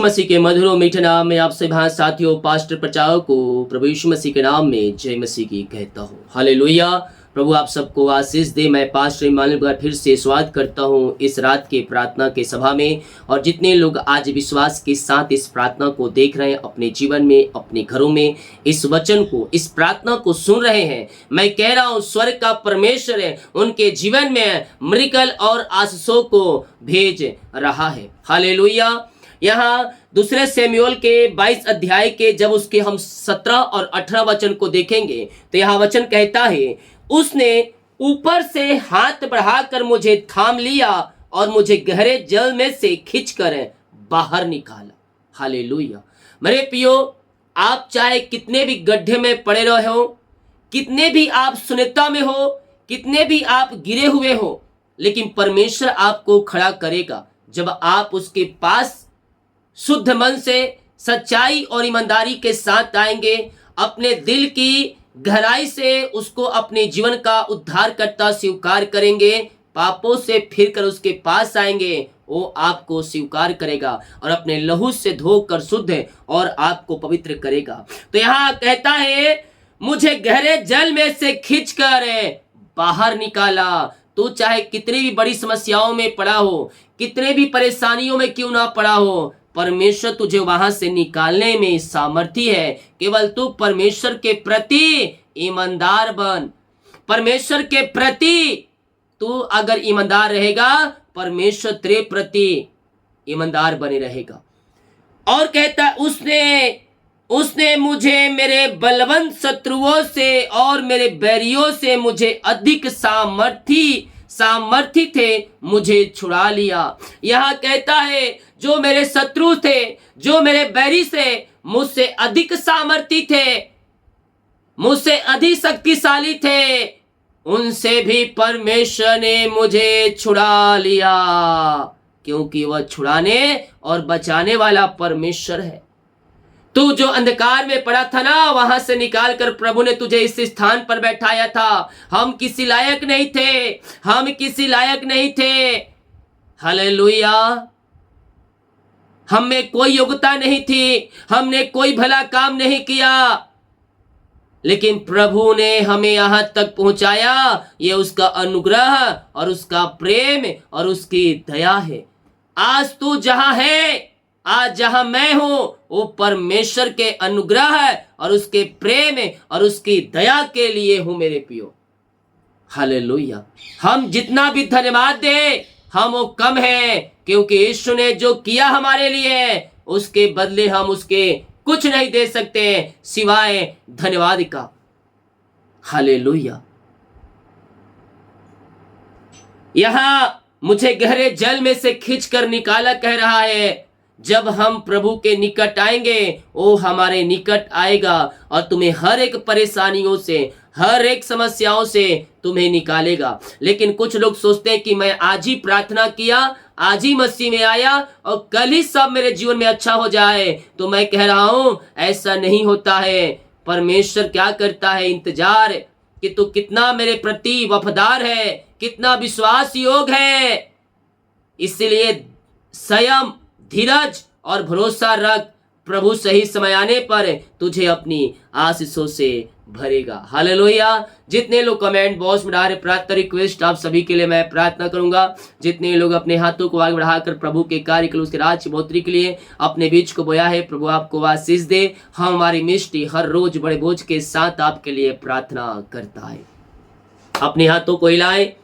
यीशु मसीह के मधुर और मीठे नाम में आपसे भाई साथियों पास्टर प्रचारक को प्रभु यीशु मसीह के नाम में जय मसीह की कहता हूँ। हालेलुया। प्रभु आप सबको आशीष दे। मैं पास्टर इमानुएल का फिर से स्वागत करता हूँ इस रात के प्रार्थना के सभा में। और जितने लोग आज विश्वास के साथ इस प्रार्थना को देख रहे हैं, अपने जीवन में, अपने घरों में इस वचन को, इस प्रार्थना को सुन रहे हैं, मैं कह रहा हूँ स्वर्ग का परमेश्वर है उनके जीवन में मिरेकल और आशीषों को भेज रहा है। हालेलुया। यहाँ दूसरे शमूएल के 22 अध्याय के जब उसके हम 17 और 18 वचन को देखेंगे तो यहाँ वचन कहता है, उसने ऊपर से हाथ बढ़ाकर मुझे थाम लिया और मुझे गहरे जल में से खींचकर बाहर निकाला। हालेलुया। मेरे प्रियो, आप चाहे कितने भी गड्ढे में पड़े रहे हो, कितने भी आप शून्यता में हो, कितने भी आप गिरे हुए हो, लेकिन परमेश्वर आपको खड़ा करेगा जब आप उसके पास शुद्ध मन से, सच्चाई और ईमानदारी के साथ आएंगे, अपने दिल की गहराई से उसको अपने जीवन का उद्धारकर्ता स्वीकार करेंगे, पापों से फिरकर उसके पास आएंगे, वो आपको स्वीकार करेगा और अपने लहू से धोकर शुद्ध और आपको पवित्र करेगा। तो यहाँ कहता है, मुझे गहरे जल में से खींचकर बाहर निकाला। तू चाहे कितनी भी बड़ी समस्याओं में पड़ा हो, कितने भी परेशानियों में क्यों ना पड़ा हो, परमेश्वर तुझे वहां से निकालने में सामर्थी है। केवल तू परमेश्वर के प्रति ईमानदार बन। परमेश्वर के प्रति तू अगर ईमानदार रहेगा, परमेश्वर तेरे प्रति ईमानदार बने रहेगा। और कहता है, उसने मुझे मेरे बलवंत शत्रुओं से और मेरे बैरियों से मुझे अधिक सामर्थी थे मुझे छुड़ा लिया। यहाँ कहता है, जो मेरे शत्रु थे, जो मेरे बैरी से मुझसे अधिक सामर्थी थे, मुझसे अधिक शक्तिशाली थे, उनसे भी परमेश्वर ने मुझे छुड़ा लिया, क्योंकि वह छुड़ाने और बचाने वाला परमेश्वर है। तू जो अंधकार में पड़ा था ना, वहां से निकाल कर प्रभु ने तुझे इस स्थान पर बैठाया था। हम किसी लायक नहीं थे। हालेलुया। हम में कोई योग्यता नहीं थी, हमने कोई भला काम नहीं किया, लेकिन प्रभु ने हमें यहां तक पहुंचाया। ये उसका अनुग्रह और उसका प्रेम और उसकी दया है। आज तू जहां है, आज जहां मैं हूं, वो परमेश्वर के अनुग्रह और उसके प्रेम और उसकी दया के लिए हूं मेरे प्रियो। हालेलुया। हम जितना भी धन्यवाद दे, हम वो कम है, क्योंकि यीशु ने जो किया हमारे लिए, उसके बदले हम उसके कुछ नहीं दे सकते सिवाय धन्यवाद का। हालेलुया। यहां मुझे गहरे जल में से खींचकर निकाला कह रहा है। जब हम प्रभु के निकट आएंगे, वो हमारे निकट आएगा और तुम्हें हर एक परेशानियों से, हर एक समस्याओं से तुम्हें निकालेगा। लेकिन कुछ लोग सोचते हैं कि मैं आज ही प्रार्थना किया, आज ही मसीह में आया और कल ही सब मेरे जीवन में अच्छा हो जाए। तो मैं कह रहा हूं, ऐसा नहीं होता है। परमेश्वर क्या करता है, इंतजार कि तू कितना मेरे प्रति वफादार है, कितना विश्वास योग है। इसलिए संयम, धीरज और भरोसा रख। प्रभु सही समय आने पर तुझे अपनी आशीषों से भरेगा। हालेलुया। जितने लोग कमेंट बॉक्स में डाल रहे प्रार्थना रिक्वेस्ट, आप सभी के लिए मैं प्रार्थना करूंगा। जितने लोग अपने हाथों को आगे बढ़ाकर प्रभु के कार्य के लिए, उसके राज्य बढ़ोतरी के लिए अपने बीच को बोया है, प्रभु आपको आशीष दे। हम हमारी मिष्टी हर रोज बड़े बोझ के साथ आपके लिए प्रार्थना करता है। अपने हाथों को हिलाए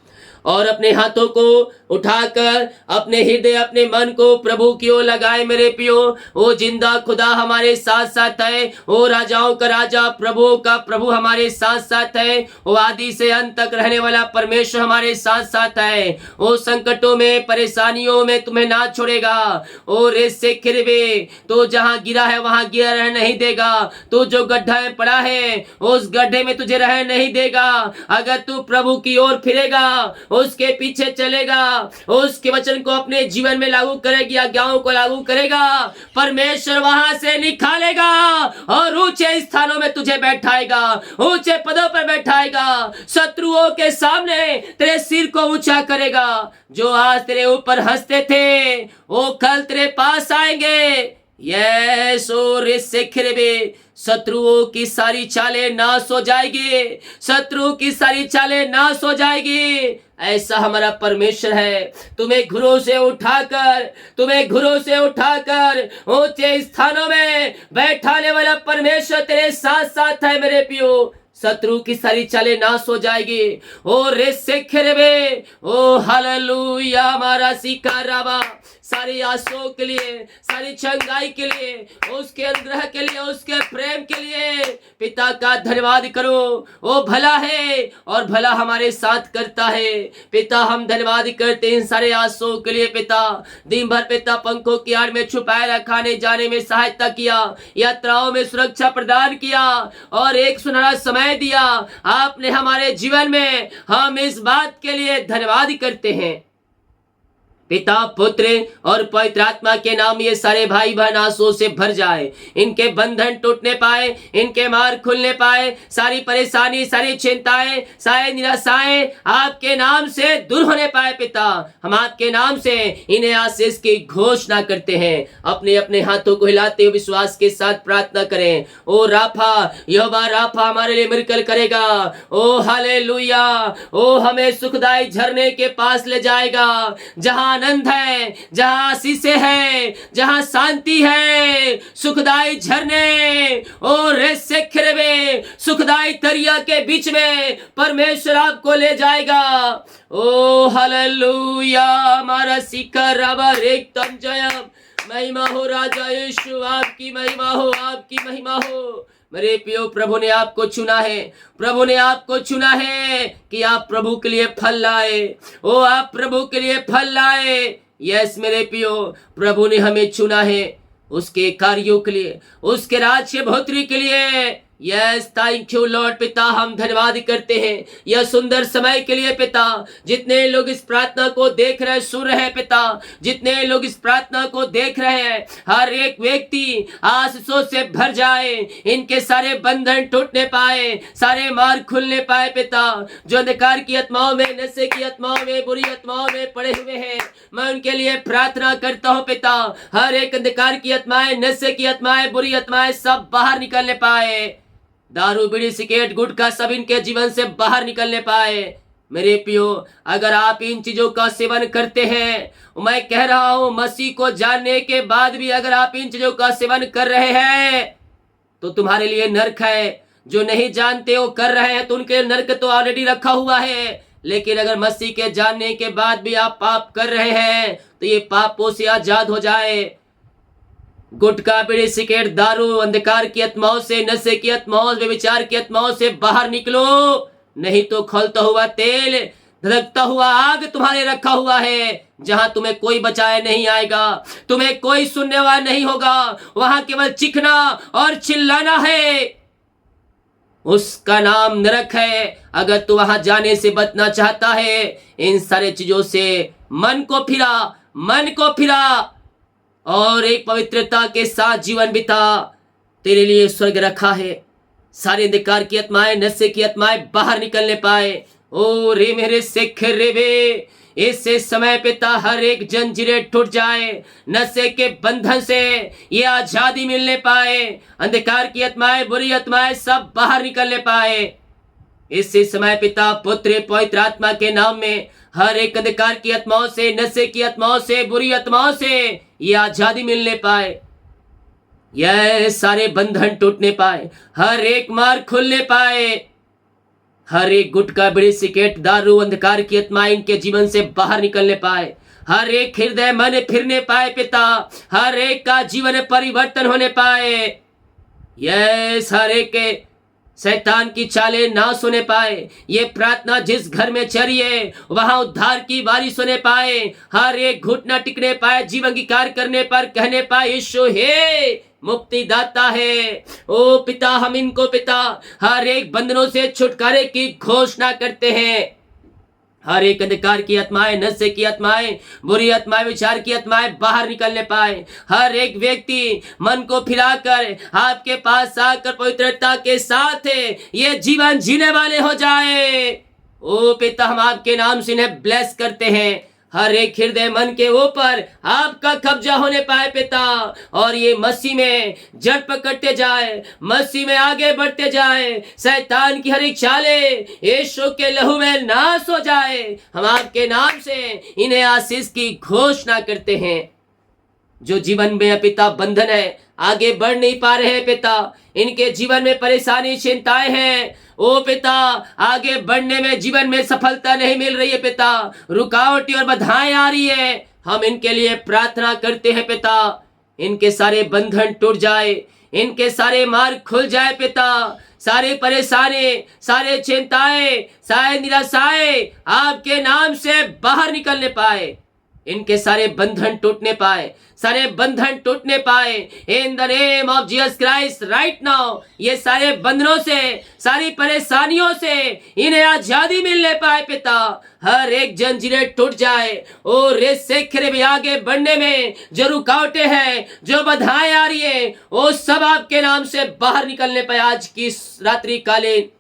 और अपने हाथों को उठाकर अपने हृदय, अपने मन को प्रभु की ओर लगाए मेरे पियो। ओ जिंदा खुदा हमारे साथ साथ है, ओ राजाओं का राजा, प्रभु का प्रभु हमारे साथ साथ है। ओ आदि से अंत तक रहने वाला परमेश्वर हमारे साथ साथ है। ओ संकटों में, परेशानियों में तुम्हें ना छोड़ेगा। ओ रेस से खिरवे, तो जहां गिरा है वहां गिरा रह नहीं देगा। तो जो गड्ढा में पड़ा है, उस गड्ढे में तुझे रह नहीं देगा। अगर तू प्रभु की ओर फिरेगा, उसके पीछे चलेगा, उसके वचन को अपने जीवन में लागू करेगी, आज्ञाओं को लागू करेगा, परमेश्वर वहां से निकालेगा और ऊंचे स्थानों में तुझे बैठाएगा, ऊंचे पदों पर बैठाएगा। शत्रुओं के सामने तेरे सिर को ऊंचा करेगा। जो आज तेरे ऊपर हंसते थे, वो कल तेरे पास आएंगे। यस और इससे खिरबे शत्रुओं की सारी चालें नाश हो जाएगी, शत्रुओं की सारी चालें नाश हो जाएगी। ऐसा हमारा परमेश्वर है। तुम्हें घुरों से उठाकर ऊंचे स्थानों में बैठाने वाला परमेश्वर तेरे साथ साथ है मेरे पियो। शत्रु की सारी चालें नाश हो जाएगी। ओ रे से खिरबे, ओ हालेलुया। हमारा सिकाराबा सारी आशाओं के लिए, सारी चंगाई के लिए, उसके अनुग्रह के लिए, उसके प्रेम के लिए पिता का धन्यवाद करो। वो भला है और भला हमारे साथ करता है। पिता हम धन्यवाद करते हैं सारे आशाओं के लिए। पिता दिन भर पिता पंखों की आड़ में छुपाए रखाने जाने में सहायता किया, यात्राओं में सुरक्षा प्रदान किया और एक सुनहरा समय दिया आपने हमारे जीवन में। हम इस बात के लिए धन्यवाद करते हैं। पिता पुत्र और पवित्र आत्मा के नाम ये सारे भाई बहन आंसुओं से भर जाए, इनके बंधन टूटने पाए, इनके मार्ग खुलने पाए, सारी परेशानी, सारी चिंताएं, सारी निराशाएं आपके नाम से दूर होने पाए। पिता हम आपके नाम से इन्हें आशीष की घोषणा करते हैं। अपने अपने हाथों को हिलाते हुए विश्वास के साथ प्रार्थना करें। ओ राफा, यहोवा राफा हमारे लिए मिरेकल करेगा। ओ हालेलुया। ओ हमें सुखदाई झरने के पास ले जाएगा, जहां आनंद है, जहां आशीषें है, जहां शांति है। सुखदाई झरने और रेसे खिरबे, सुखदाई तरिया के बीच में परमेश्वर आपको ले जाएगा। ओ हालेलुया। हमारा शिखर रबर एकदम जयम। महिमा हो राजा यीशु, आपकी महिमा हो, आपकी महिमा हो। मेरे प्रियो, प्रभु ने आपको चुना है, प्रभु ने आपको चुना है कि आप प्रभु के लिए फल लाए। ओ आप प्रभु के लिए फल लाए। यस मेरे प्रियो, प्रभु ने हमें चुना है उसके कार्यों के लिए, उसके राज्य भोत्री के लिए। Yes thank you Lord. पिता हम धन्यवाद करते हैं यह सुंदर समय के लिए। पिता जितने लोग इस प्रार्थना को देख रहे हैं, सुन रहे हैं, पिता जितने लोग इस प्रार्थना को देख रहे हैं, हर एक व्यक्ति आशीषों से भर जाए, इनके सारे बंधन टूटने पाए, सारे मार्ग खुलने पाए। पिता जो अंधकार की आत्माओं में, नशे की आत्माओं में, बुरी आत्माओं में पड़े हुए हैं, मैं उनके लिए प्रार्थना करता हूँ। पिता हर एक अंधकार की आत्माएं, नशे की आत्माएं, बुरी आत्माएं सब बाहर निकलने पाए। दारू, बीड़ी, सिगरेट, गुटखा सब इनके जीवन से बाहर निकलने पाए। मेरे पियो, अगर आप इन चीजों का सेवन करते हैं, मैं कह रहा हूं मसीह को जानने के बाद भी अगर आप इन चीजों का सेवन कर रहे हैं तो तुम्हारे लिए नरक है। जो नहीं जानते हो कर रहे हैं तो उनके नरक तो ऑलरेडी रखा हुआ है। लेकिन अगर मसीह के जानने के बाद भी आप पाप कर रहे हैं तो ये पापों से आजाद हो जाए। गुटखा, बीड़ी, सिगरेट, दारू, अंधकार की आत्माओं से, नशे की आत्माओं, व्यभिचार की आत्माओं से बाहर निकलो, नहीं तो खौलता हुआ तेल, धधकता हुआ आग तुम्हारे रखा हुआ है, जहां तुम्हें कोई बचाए नहीं आएगा, तुम्हें कोई सुनने वाला नहीं होगा। वहां केवल चिखना और चिल्लाना है, उसका नाम नरक है। अगर तू वहां जाने से बचना चाहता है, इन सारे चीजों से मन को फिरा और एक पवित्रता के साथ जीवन बिता। तेरे लिए स्वर्ग रखा है। सारे अंधकार की आत्माएं, नशे की आत्माएं बाहर निकलने पाए। ओ रे मेरे सिख रे बे, इससे समय पिता हर एक जंजीरें टूट जाए, नशे के बंधन से ये आजादी मिलने पाए, अंधकार की आत्माएं, बुरी आत्माएं सब बाहर निकलने पाए। इसी समय पिता पुत्र पवित्र आत्मा के नाम में हर एक अंधकार की आत्माओं से, नशे की आत्माओं से, बुरी आत्माओं से ये आजादी मिलने पाए, यह सारे बंधन टूटने पाए, हर एक मार्ग खुलने पाए। हर एक गुटखा, बीड़ी, सिगरेट, दारू, अंधकार की आत्माएं इनके जीवन से बाहर निकलने पाए, हर एक हृदय मन फिरने पाए। पिता हर एक का जीवन परिवर्तन होने पाए। यह हर एक के शैतान की चालें नाश होने पाए। ये प्रार्थना जिस घर में चरिए वहां उद्धार की बारिश होने पाए। हर एक घुटना टिकने पाए, जीवन की कार्य करने पर कहने पाए यीशु हे मुक्ति दाता है। ओ पिता हम इनको पिता हर एक बंधनों से छुटकारे की घोषणा करते हैं। हर एक अंधकार की आत्माएं, नशे की आत्माएं, बुरी आत्माएं, विचार की आत्माएं बाहर निकलने पाए। हर एक व्यक्ति मन को फिराकर आपके पास आकर पवित्रता के साथ ये जीवन जीने वाले हो जाए। ओ पिता हम आपके नाम से इन्हें ब्लेस करते हैं। हर एक हृदय मन के ऊपर आपका कब्जा होने पाए पिता, और ये मसीह में जड़ पकड़ते जाए, मसीह में आगे बढ़ते जाए, शैतान की हर एक चालें यीशु के लहू में नाश हो जाए। हम आपके नाम से इन्हें आशीष की घोषणा करते हैं। जो जीवन में पिता बंधन है, आगे बढ़ नहीं पा रहे हैं पिता, इनके जीवन में परेशानी चिंताएं हैं, ओ पिता आगे बढ़ने में जीवन में सफलता नहीं मिल रही है पिता, रुकावटें और बाधाएं आ रही है। हम इनके लिए प्रार्थना करते हैं पिता, इनके सारे बंधन टूट जाए, इनके सारे मार्ग खुल जाए पिता, सारे परेशानी, सारे चिंताएं, सारे निराशाएं आपके नाम से बाहर निकलने पाए, इनके सारे बंधन टूटने पाए, सारे बंधन टूटने पाए in the name of Jesus Christ right now. ये सारे बंधनों से, सारी परेशानियों से इन्हें आजादी मिलने पाए पिता, हर एक जंजीरें टूट जाए और रेस से खिरे भी आगे बढ़ने में जो रुकावटें हैं, जो बाधाएं आ रही है, वो सब आपके नाम से बाहर निकलने पाए। आज की रात्रि कालीन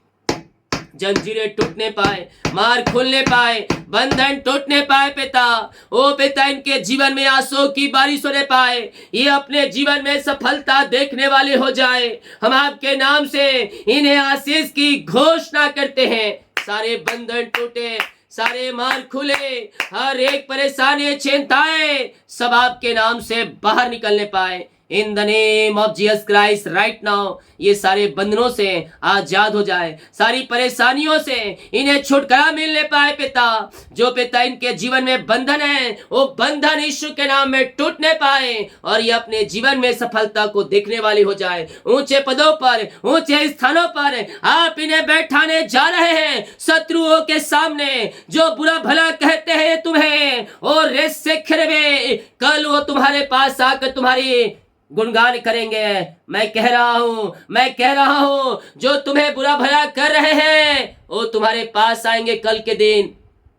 जंजीरें टूटने पाए, मार खुलने पाए, बंधन टूटने पाए पिता, ओ पिता इनके जीवन में आंसू की बारिश होने पाए, ये अपने जीवन में सफलता देखने वाले हो जाए। हम आपके नाम से इन्हें आशीष की घोषणा करते हैं। सारे बंधन टूटे, सारे मार खुले, हर एक परेशानी चिंताएं सब आपके नाम से बाहर निकलने पाए in the name of Jesus Christ right now. ये सारे बंधनों से आजाद हो जाए, सारी परेशानियों से इन्हें छुटकारा मिलने पाए पिता। जो पिता इनके जीवन में बंधन है, वो बंधन यीशु के नाम में टूटने पाए और ये अपने जीवन में सफलता को देखने वाली हो जाए। ऊंचे पदों पर, ऊंचे स्थानों पर आप इन्हें बैठाने जा रहे हैं। शत्रुओं के सामने जो बुरा भला कहते हैं तुम्हें, और रेस से खिरवे, कल वो तुम्हारे पास आकर तुम्हारी गुणगान करेंगे। मैं कह रहा हूं जो तुम्हें बुरा भला कर रहे हैं वो तुम्हारे पास आएंगे कल के दिन,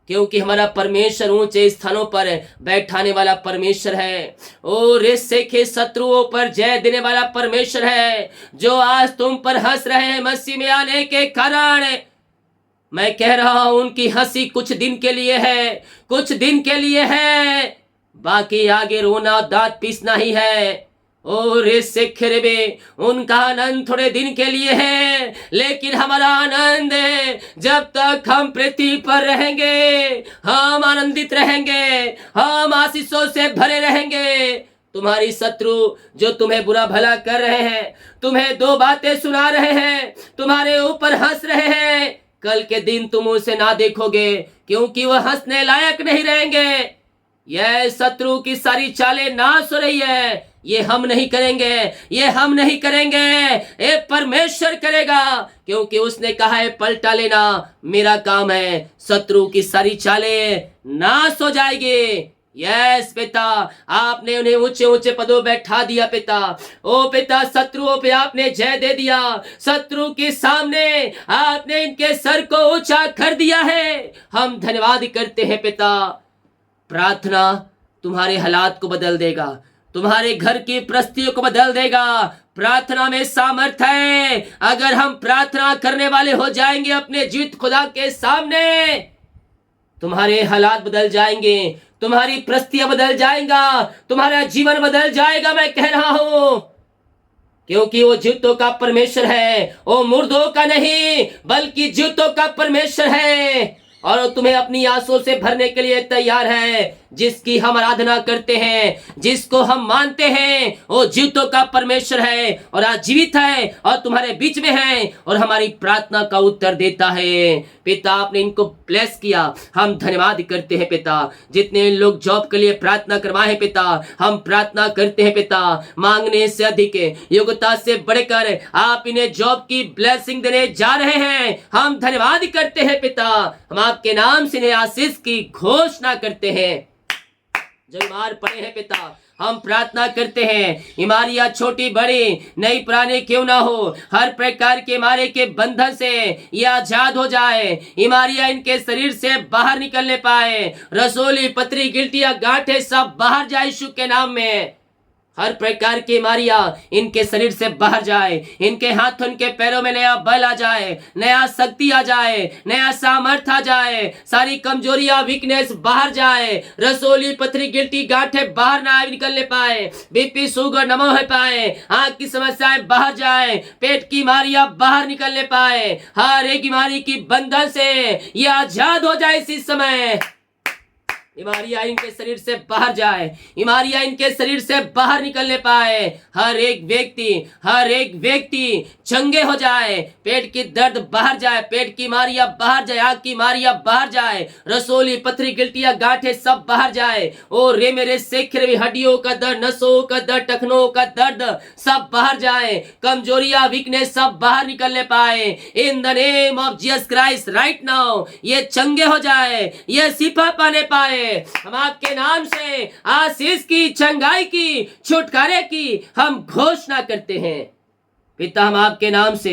क्योंकि हमारा परमेश्वर ऊंचे स्थानों पर बैठाने वाला परमेश्वर है और इससे के शत्रुओं पर जय देने वाला परमेश्वर है। जो आज तुम पर हंस रहे हैं मसीह में आने के कारण, मैं कह रहा हूं उनकी हंसी कुछ दिन के लिए है, कुछ दिन के लिए है, बाकी आगे रोना दांत पीसना ही है। और इससे खिरबे उनका आनंद थोड़े दिन के लिए है, लेकिन हमारा आनंद जब तक हम पृथ्वी पर रहेंगे, हम आनंदित रहेंगे, हम आशीषों से भरे रहेंगे। तुम्हारी शत्रु जो तुम्हें बुरा भला कर रहे हैं, तुम्हें दो बातें सुना रहे हैं, तुम्हारे ऊपर हंस रहे हैं, कल के दिन तुम उसे ना देखोगे, क्योंकि वह हंसने लायक नहीं रहेंगे। यह शत्रु की सारी चालें नाश हो रही है। ये हम नहीं करेंगे, ये हम नहीं करेंगे, ये परमेश्वर करेगा, क्योंकि उसने कहा है पलटा लेना मेरा काम है। शत्रु की सारी चालें नाश हो जाएगी। यस पिता, आपने उन्हें ऊंचे ऊंचे पदों बैठा दिया पिता। ओ पिता, शत्रुओं पे आपने जय दे दिया, शत्रु के सामने आपने इनके सर को ऊंचा कर दिया है। हम धन्यवाद करते हैं पिता। प्रार्थना तुम्हारे हालात को बदल देगा, तुम्हारे घर की परिस्थितियों को बदल देगा। प्रार्थना में सामर्थ है। अगर हम प्रार्थना करने वाले हो जाएंगे अपने जीवित खुदा के सामने, तुम्हारे हालात बदल जाएंगे, तुम्हारी परिस्थितियां बदल जाएगा, तुम्हारा जीवन बदल जाएगा। मैं कह रहा हूं, क्योंकि वो जीवितों का परमेश्वर है, वो मुर्दों का नहीं बल्कि जीवितों का परमेश्वर है, और तुम्हें अपनी आंसुओं से भरने के लिए तैयार है। जिसकी हम आराधना करते हैं, जिसको हम मानते हैं, वो जीवितों का परमेश्वर है और आज जीवित है और तुम्हारे बीच में है और हमारी प्रार्थना का उत्तर देता है। पिता, आपने इनको ब्लेस किया, हम धन्यवाद करते हैं पिता। जितने लोग जॉब के लिए प्रार्थना करवाए हैं पिता, हम प्रार्थना करते हैं पिता, मांगने से अधिक, योग्यता से बढ़कर आप इन्हें जॉब की ब्लेसिंग देने जा रहे हैं। हम धन्यवाद करते हैं पिता। हम आपके नाम से इन्हें आशीष की घोषणा करते हैं। जो बीमार पड़े हैं पिता, हम प्रार्थना करते हैं, बीमारियां छोटी बड़ी नई पुरानी क्यों ना हो, हर प्रकार के मारे के बंधन से ये आजाद हो जाए। बीमारियां इनके शरीर से बाहर निकलने पाए, रसोली पथरी गिल्टियां गांठें सब बाहर जाए यीशु के नाम में। हर प्रकार की बीमारियां इनके शरीर से बाहर जाए, इनके हाथों इनके पैरों में नया बल आ जाए, नया शक्ति आ जाए, नया सामर्थ आ जाए, सारी कमजोरियां वीकनेस बाहर जाए, रसोली पथरी गिल्टी गांठें बाहर ना निकलने पाए, बीपी शुगर न हो पाए, आंख की समस्याएं बाहर जाए, पेट की बीमारियां बाहर निकलने पाए, हर एक बीमारी की बंधन से ये आजाद हो जाए इसी समय। बीमारियां इनके शरीर से बाहर जाए, बीमारियां इनके शरीर से बाहर निकलने पाए, हर एक व्यक्ति चंगे हो जाए, पेट की दर्द बाहर जाए, पेट की बीमारियां बाहर जाए, आंख की बीमारियां बाहर जाए, रसोली पथरी गिल्टियां गांठें सब बाहर जाए। ओ रे मेरे शेखर, हड्डियों का दर्द, नसों का दर्द, टखनों का दर्द सब बाहर जाए, कमजोरियां वीकनेस सब बाहर निकलने पाए। In the name of Jesus Christ right now ये चंगे हो जाए, ये शिफा पाने पाए। हम आपके नाम से आशीष की, चंगाई की, छुटकारे की हम घोषणा करते हैं। पिता, हम आपके नाम से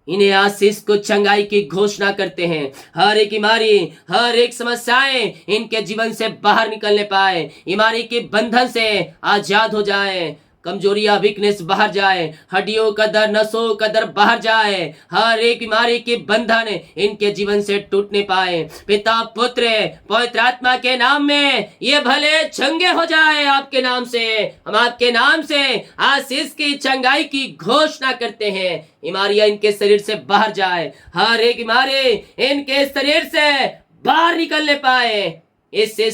इन्हें आशीष को, चंगाई की घोषणा करते हैं। हर एक बीमारी, हर एक समस्याएं इनके जीवन से बाहर निकलने पाए, बीमारी के बंधन से आजाद हो जाए, कमजोरियां वीकनेस बाहर जाए, हड्डियों का दर्द, नसों का दर्द बाहर जाए, हर एक बीमारी के बंधन इनके जीवन से टूटने पाए। पिता, पुत्र, पवित्र आत्मा के नाम में ये भले चंगे हो जाए। आपके नाम से, हम आपके नाम से आशीष की, चंगाई की घोषणा करते हैं। बीमारियां इनके शरीर से बाहर जाए, हर एक बीमारी इनके शरीर से बाहर निकलने पाए। इससे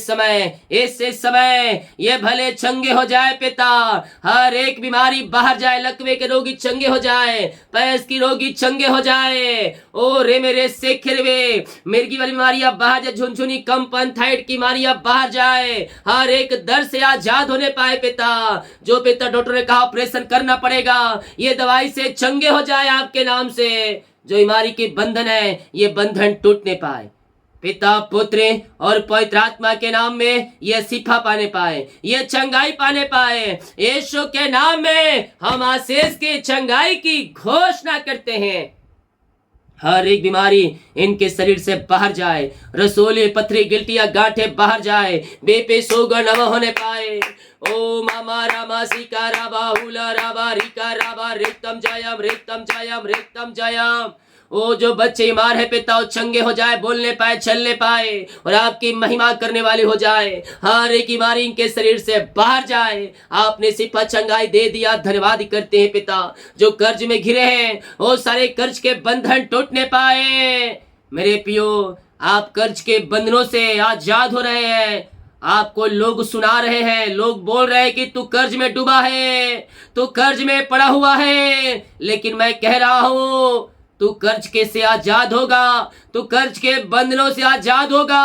समय ये भले चंगे हो जाए। पिता, हर एक बीमारी बाहर जाए, लकवे के रोगी चंगे हो जाए, पैस की रोगी चंगे हो जाए। ओ रे मेरे शेखर वे, मिर्गी वाली बीमारियां बाहर जाए, झुनझुनी, कंपन, थायराइड की बीमारियां बाहर जाए, हर एक दर्द से आजाद होने पाए। पिता, जो पिता डॉक्टर ने कहा ऑपरेशन करना पड़ेगा, ये दवाई से चंगे हो जाए आपके नाम से। जो बीमारी के बंधन है, ये बंधन टूटने पाए। पिता, पुत्र और पवित्र आत्मा के नाम में ये शिफा पाने पाए, ये चंगाई पाने पाए। यीशु के नाम में हम आशीष की, चंगाई की घोषणा करते हैं। हर एक बीमारी इनके शरीर से बाहर जाए, रसोली पथरी गिल्टियां गांठें बाहर जाए, बीपी शुगर न होने पाए। ओ मामा रामा सिका राबा हुला राबा रिका राबा रिक्तम जयम। ओ जो बच्चे बीमार है पिता, वो चंगे हो जाए, बोलने पाए, चलने पाए और आपकी महिमा करने वाले हो जाए। हर एक बीमारी इनके शरीर से बाहर जाए। आपने शिफा, चंगाई दे दिया, धन्यवाद करते हैं पिता। जो कर्ज में घिरे हैं, वो सारे कर्ज के बंधन टूटने पाए। मेरे पियो, आप कर्ज के बंधनों से आजाद हो रहे हैं। आपको लोग सुना रहे हैं, लोग बोल रहे हैं कि तू कर्ज में डूबा है, तू कर्ज में पड़ा हुआ है, लेकिन मैं कह रहा हूं तू कर्ज के से आजाद होगा, तू कर्ज के बंधनों से आजाद होगा।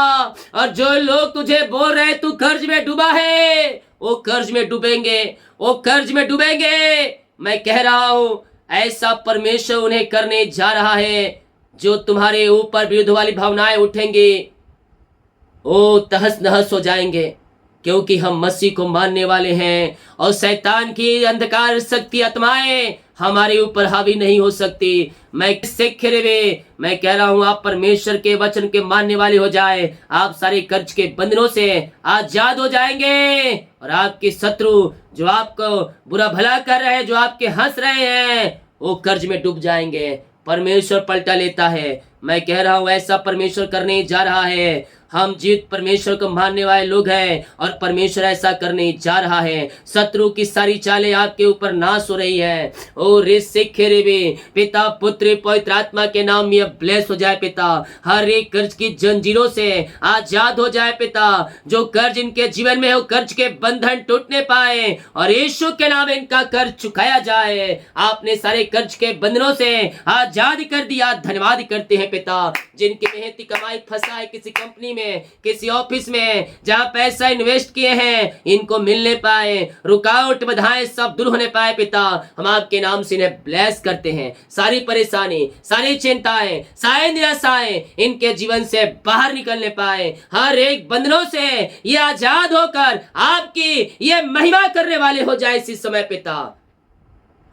और जो लोग तुझे बोल रहे हैं तू कर्ज में डूबा है, वो कर्ज में डूबेंगे, वो कर्ज में डूबेंगे। मैं कह रहा हूं ऐसा परमेश्वर उन्हें करने जा रहा है। जो तुम्हारे ऊपर विरुद्ध वाली भावनाएं उठेंगी, वो तहस नहस हो जाएंगे, क्योंकि हम मसीह को मानने वाले हैं और शैतान की अंधकार शक्ति आत्माएं हमारे ऊपर हावी नहीं हो सकती। मैं कह रहा हूं आप परमेश्वर के वचन के मानने वाले हो जाए। आप सारे कर्ज के बंधनों से आजाद हो जाएंगे और आपके शत्रु जो आपको बुरा भला कर रहे हैं, जो आपके हंस रहे हैं, वो कर्ज में डूब जाएंगे। परमेश्वर पलटा लेता है। मैं कह रहा हूं ऐसा परमेश्वर करने जा रहा है। हम जीवित परमेश्वर को मानने वाले लोग हैं और परमेश्वर ऐसा करने जा रहा है। शत्रु की सारी चालें आपके ऊपर नाश हो रही है। ओ रे सिखेरे वे, पिता, पुत्र, पवित्र आत्मा के नाम में ब्लेस हो जाए पिता। हर एक कर्ज की जंजीरों से आजाद हो जाए पिता। जो कर्ज इनके जीवन में हो, कर्ज के बंधन टूटने पाए और यीशु के नाम इनका कर्ज चुकाया जाए। आपने सारे कर्ज के बंधनों से आजाद कर दिया। धन्यवाद करते हैं पिता। जिनकी मेहनती कमाई फंसा है किसी कंपनी में, किसी ऑफिस में, जहां पैसा इन्वेस्ट किए हैं, इनको मिलने पाए, रुकावट बाधाएं सब दूर होने पाए पिता। हम आपके नाम से इन्हें ब्लेस करते हैं। सारी परेशानी, सारी चिंताएं, सारी निराशाएं इनके जीवन से बाहर निकलने पाए। हर एक बंधनों से ये आजाद होकर आपकी ये महिमा करने वाले हो जाए इसी समय पिता।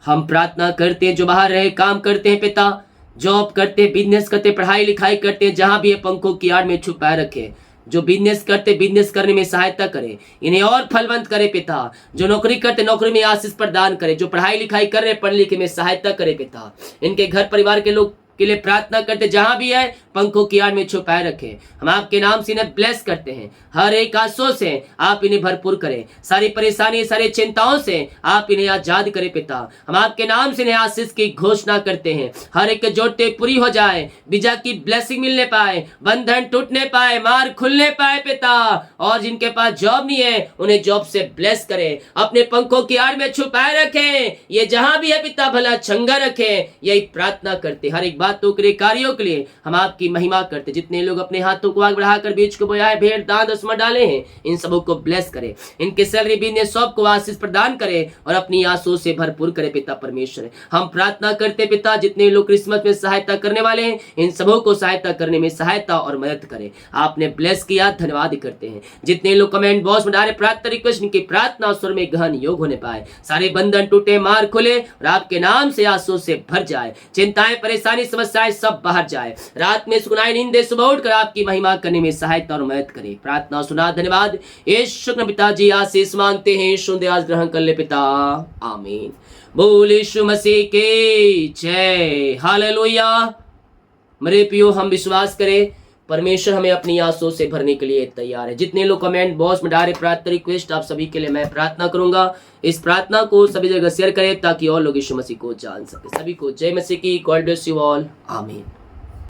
हम प्रार्थना करते हैं जो बाहर रहे, काम करते हैं पिता, जॉब करते, बिजनेस करते, पढ़ाई लिखाई करते, जहां भी ये पंखों की आड़ में छुपाए रखे, जो बिजनेस करते बिजनेस करने में सहायता करे, इन्हें और फलवंत करे पिता। जो नौकरी करते नौकरी में आशीष प्रदान करे, जो पढ़ाई लिखाई कर रहे पढ़ लिखे में सहायता करे पिता। इनके घर परिवार के लोग के लिए प्रार्थना करते, जहां भी है पंखों की आड़ में छुपाए रखें। हम आपके नाम से इन्हें ब्लेस करते हैं, हर एक आंसू से आप इन्हें भरपूर करें, सारी परेशानी सारी चिंताओं से आप इन्हें आजाद करें पिता। हम आपके नाम से इन्हें आशीष की घोषणा करते हैं, हर एक जोड़ते पूरी हो जाए, वीजा की ब्लेसिंग मिलने पाए, बंधन टूटने पाए, मार खुलने पाए पिता। और जिनके पास जॉब नहीं है उन्हें जॉब से ब्लेस करें, अपने पंखों की आड़ में छुपाए रखें, ये जहां भी है पिता भला चंगा रखें। यही प्रार्थना करते, हर एक बातों के लिए कार्यों के लिए हम आपकी महिमा करते। जितने लोग अपने हाथों को आग बढ़ाकर बीज को बोया है, भेड़ दांत उसमें डाले हैं, इन सबों को ब्लेस करे, इनके सैलरी बिजनेस सब को आशीष प्रदान करे और अपनी आंसू से भरपूर करे पिता परमेश्वर। हम प्रार्थना करते पिता, जितने लोग क्रिसमस में सहायता करने वाले हैं इन सबों को सहायता करने में सहायता और मदद करे। आपने ब्लेस किया, धन्यवाद करते हैं। जितने लोग कमेंट बॉक्स में डाले प्रार्थना रिक्वेस्ट, इनकी प्रार्थना स्वर में गहन योग होने पाए, सारे बंधन टूटे, मार खुले और आपके नाम से आंसू से भर जाए, चिंताएं परेशानी समस्याएं सब बाहर जाए, रात में सुनाई नींद दे, सुबह उठकर आपकी महिमा करने में सहायता और मदद करे। प्रार्थना सुना, धन्यवाद। यीशु के पिताजी आशीष मांगते हैं, यीशु दे आज ग्रहण कर ले पिता, आमीन। बोल यीशु मसीह के जय, हालेलुया। मेरे प्रियो, हम विश्वास करें परमेश्वर हमें अपनी आंसू से भरने के लिए तैयार है। जितने लोग कमेंट बॉक्स में डाले प्रार्थना रिक्वेस्ट, आप सभी के लिए मैं प्रार्थना करूंगा। इस प्रार्थना को सभी जगह शेयर करें ताकि और लोग यीशु मसीह को जान सके। सभी को जय मसीह की, गॉड ब्लेस यू ऑल, आमीन।